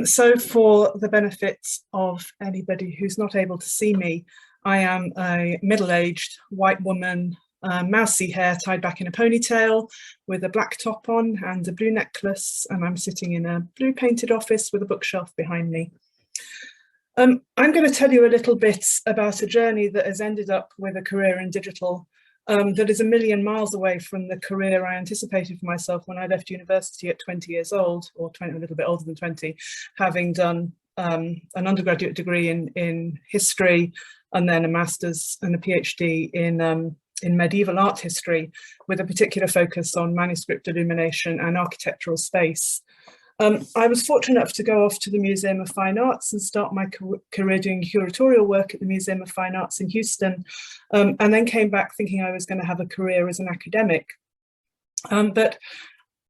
So for the benefit of anybody who's not able to see me, I am a middle-aged white woman, mousy hair tied back in a ponytail with a black top on and a blue necklace, and I'm sitting in a blue painted office with a bookshelf behind me. I'm going to tell you a little bit about a journey that has ended up with a career in digital that is a million miles away from the career I anticipated for myself when I left university at 20 years old, or 20, a little bit older than 20, having done an undergraduate degree in history and then a master's and a PhD in medieval art history with a particular focus on manuscript illumination and architectural space. I was fortunate enough to go off to the Museum of Fine Arts and start my career doing curatorial work at the Museum of Fine Arts in Houston, and then came back thinking I was going to have a career as an academic, but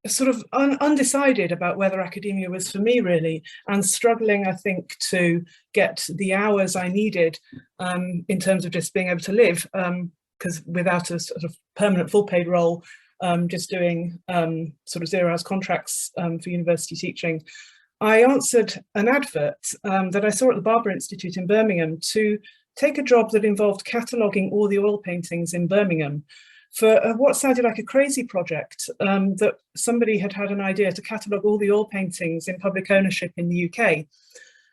sort of undecided about whether academia was for me really, and struggling, I think, to get the hours I needed in terms of just being able to live, because without a sort of permanent full paid role, just doing sort of 0 hours contracts for university teaching, I answered an advert that I saw at the Barber Institute in Birmingham to take a job that involved cataloguing all the oil paintings in Birmingham for what sounded like a crazy project, that somebody had had an idea to catalogue all the oil paintings in public ownership in the UK.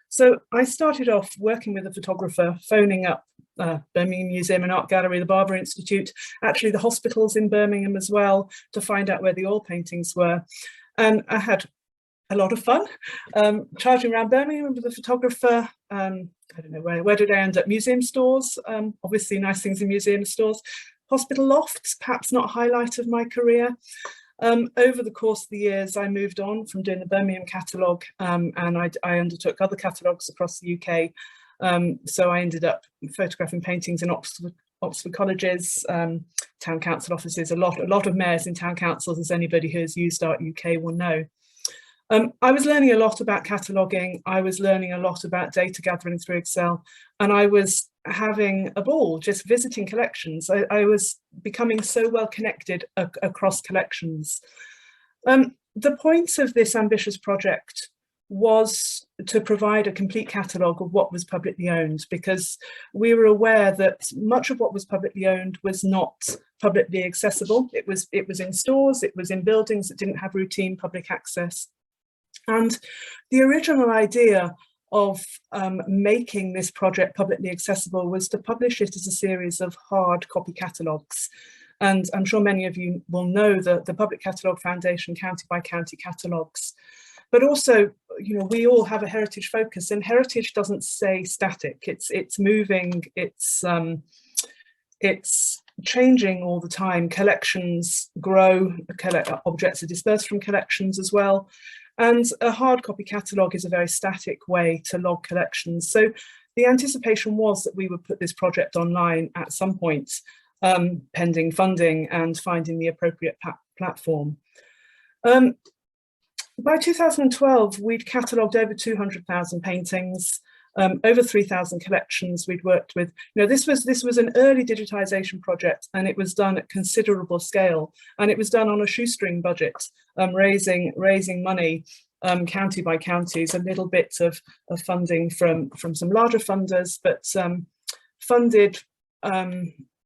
So I started off working with a photographer, phoning up Birmingham Museum and Art Gallery, the Barber Institute, actually the hospitals in Birmingham as well, to find out where the oil paintings were. And I had a lot of fun charging around Birmingham with a photographer. I don't know, where did I end up? Museum stores, obviously nice things in museum stores. Hospital lofts, perhaps not a highlight of my career. Over the course of the years, I moved on from doing the Birmingham catalogue, and I undertook other catalogues across the UK. So I ended up photographing paintings in Oxford colleges, town council offices, a lot of mayors in town councils, as anybody who has used Art UK will know. I was learning a lot about cataloguing. I was learning a lot about data gathering through Excel, and I was having a ball just visiting collections. I was becoming so well connected across collections. The point of this ambitious project was to provide a complete catalogue of what was publicly owned, because we were aware that much of what was publicly owned was not publicly accessible. It was in stores, it was in buildings that didn't have routine public access. And the original idea of making this project publicly accessible was to publish it as a series of hard copy catalogues. And I'm sure many of you will know that the Public Catalogue Foundation county by county catalogues. But also, you know, we all have a heritage focus, and heritage doesn't stay static. It's moving, it's changing all the time. Collections grow, objects are dispersed from collections as well. And a hard copy catalogue is a very static way to log collections. So the anticipation was that we would put this project online at some point, pending funding and finding the appropriate platform. By 2012, we'd catalogued over 200,000 paintings, over 3,000 collections we'd worked with. You know, this was an early digitisation project, and it was done at considerable scale, and it was done on a shoestring budget, raising money county by county, a little bit of funding from some larger funders, but funded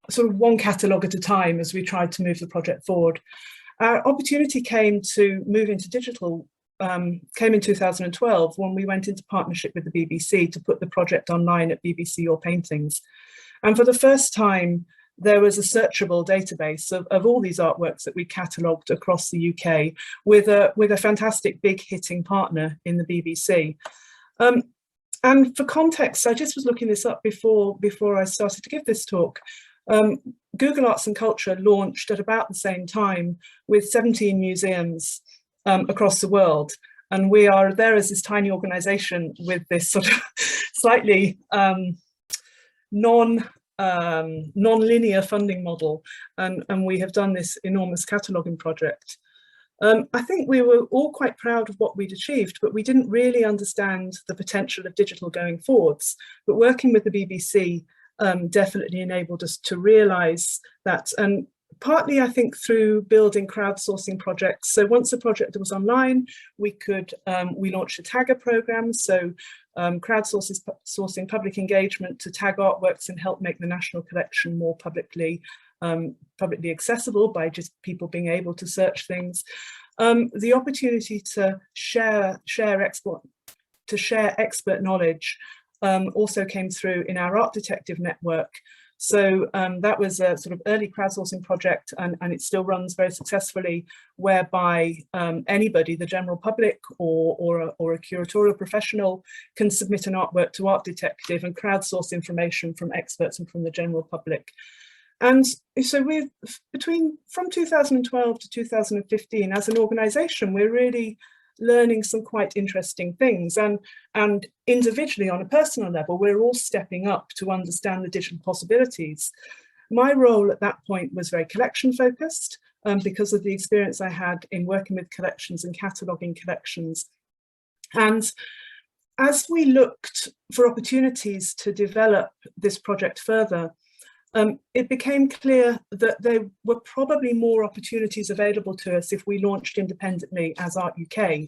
sort of one catalogue at a time as we tried to move the project forward. Our opportunity came to move into digital, came in 2012 when we went into partnership with the BBC to put the project online at BBC Your Paintings. And for the first time, there was a searchable database of all these artworks that we catalogued across the UK with a fantastic big hitting partner in the BBC. And for context, I just was looking this up before I started to give this talk. Google Arts and Culture launched at about the same time with 17 museums across the world. And we are there as this tiny organisation with this sort of slightly non-linear funding model. And we have done this enormous cataloguing project. I think we were all quite proud of what we'd achieved, but we didn't really understand the potential of digital going forwards. But working with the BBC definitely enabled us to realise that. And Partly, I think, through building crowdsourcing projects. So once the project was online, we launched a tagger program. So crowdsourcing public engagement to tag artworks and help make the national collection more publicly accessible by just people being able to search things. The opportunity to share expert knowledge also came through in our Art Detective network. So that was a sort of early crowdsourcing project, and it still runs very successfully, whereby anybody, the general public or a curatorial professional, can submit an artwork to Art Detective and crowdsource information from experts and from the general public. And so from 2012 to 2015, as an organisation, we're really learning some quite interesting things, and individually, on a personal level, we're all stepping up to understand the digital possibilities. My role at that point was very collection focused, because of the experience I had in working with collections and cataloguing collections. And as we looked for opportunities to develop this project further, it became clear that there were probably more opportunities available to us if we launched independently as Art UK.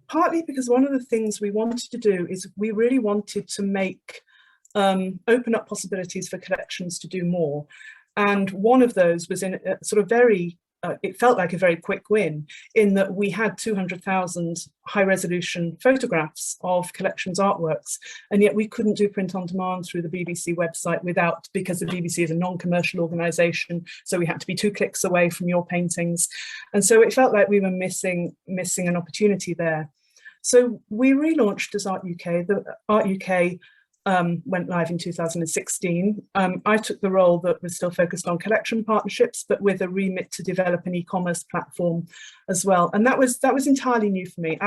Partly because one of the things we wanted to do is we really wanted to open up possibilities for collections to do more. And one of those was in a sort of it felt like a very quick win, in that we had 200,000 high resolution photographs of collections artworks, and yet we couldn't do print on demand through the BBC website because the BBC is a non-commercial organisation, so we had to be 2 clicks away from your paintings. And so it felt like we were missing an opportunity there. So we relaunched as Art UK. The Art UK went live in 2016. I took the role that was still focused on collection partnerships, but with a remit to develop an e-commerce platform as well. And that was entirely new for me.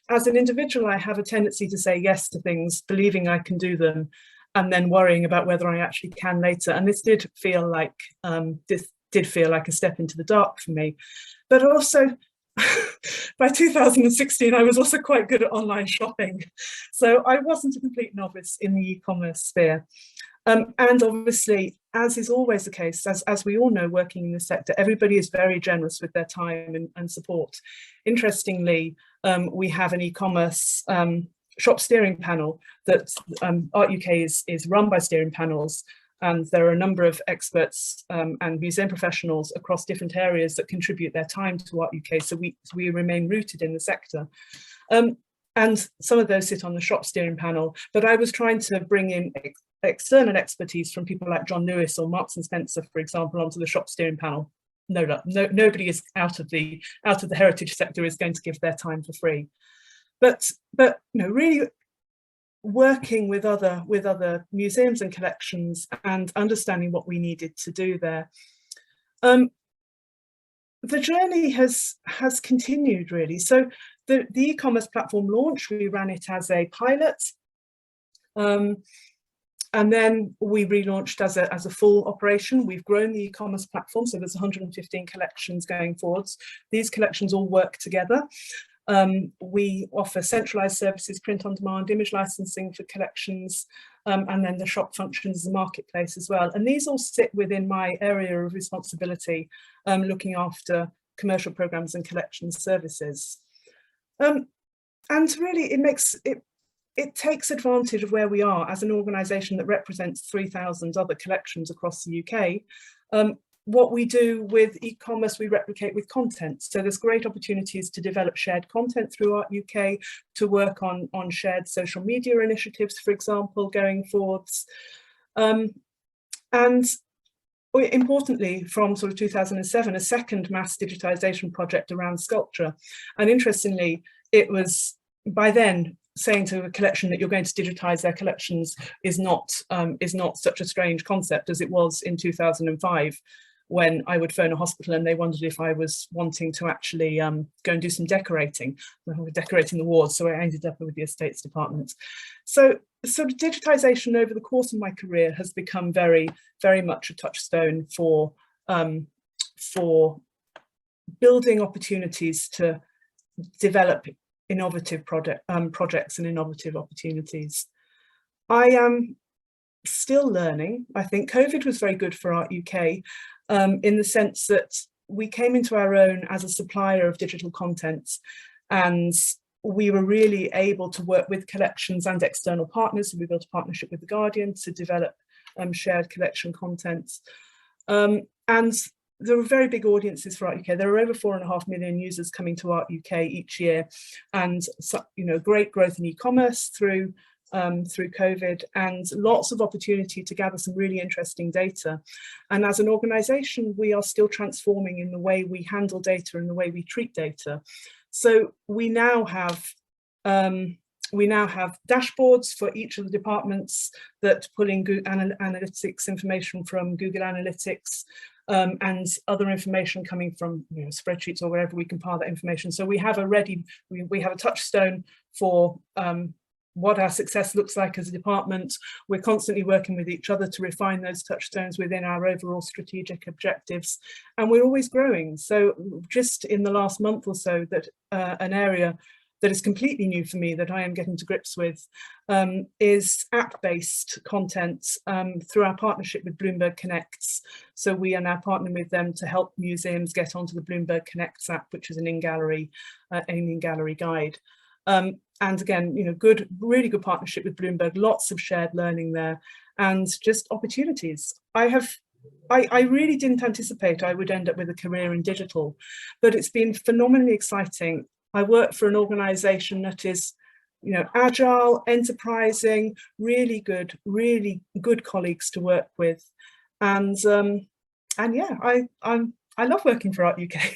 As an individual, I have a tendency to say yes to things, believing I can do them, and then worrying about whether I actually can later. And this did feel like a step into the dark for me. But also, by 2016, I was also quite good at online shopping. So I wasn't a complete novice in the e-commerce sphere. And obviously, as is always the case, as we all know, working in the sector, everybody is very generous with their time and support. Interestingly, we have an e-commerce shop steering panel that Art UK is run by steering panels. And there are a number of experts and museum professionals across different areas that contribute their time to Art UK. So we remain rooted in the sector. And some of those sit on the shop steering panel, but I was trying to bring in external expertise from people like John Lewis or Marks and Spencer, for example, onto the shop steering panel. Nobody is out of the heritage sector is going to give their time for free. But really, working with other museums and collections and understanding what we needed to do there. The journey has continued, really. So the e-commerce platform launch, we ran it as a pilot, and then we relaunched as a full operation. We've grown the e-commerce platform, so there's 115 collections going forwards. These collections all work together. We offer centralised services, print on demand, image licensing for collections, and then the shop functions as a marketplace as well. And these all sit within my area of responsibility, looking after commercial programmes and collection services. And really, it takes advantage of where we are as an organisation that represents 3,000 other collections across the UK. What we do with e-commerce, we replicate with content. So there's great opportunities to develop shared content through Art UK, to work on shared social media initiatives, for example, going forwards. And importantly, from sort of 2007, a second mass digitisation project around sculpture. And interestingly, it was by then saying to a collection that you're going to digitise their collections is not such a strange concept as it was in 2005. When I would phone a hospital and they wondered if I was wanting to actually go and do some decorating. We were decorating the wards, so I ended up with the estates department. So sort of digitisation over the course of my career has become very, very much a touchstone for building opportunities to develop innovative projects and innovative opportunities. still learning. I think COVID was very good for Art UK in the sense that we came into our own as a supplier of digital content, and we were really able to work with collections and external partners. So we built a partnership with The Guardian to develop shared collection content. And there are very big audiences for Art UK. There are over 4.5 million users coming to Art UK each year, and great growth in e-commerce through COVID, and lots of opportunity to gather some really interesting data. And as an organisation, we are still transforming in the way we handle data and the way we treat data. So we now have dashboards for each of the departments that pull in Google Analytics information from Google Analytics, and other information coming from spreadsheets or wherever we compile that information. So we have we have a touchstone for what our success looks like as a department. We're constantly working with each other to refine those touchstones within our overall strategic objectives, and we're always growing. So just in the last month or so, that an area that is completely new for me that I am getting to grips with is app-based content through our partnership with Bloomberg Connects. So we are now partnering with them to help museums get onto the Bloomberg Connects app, which is an in-gallery guide. And again, really good partnership with Bloomberg, lots of shared learning there, and just opportunities. I really didn't anticipate I would end up with a career in digital, but it's been phenomenally exciting. I work for an organisation that is, agile, enterprising, really good colleagues to work with, and yeah, I love working for Art UK.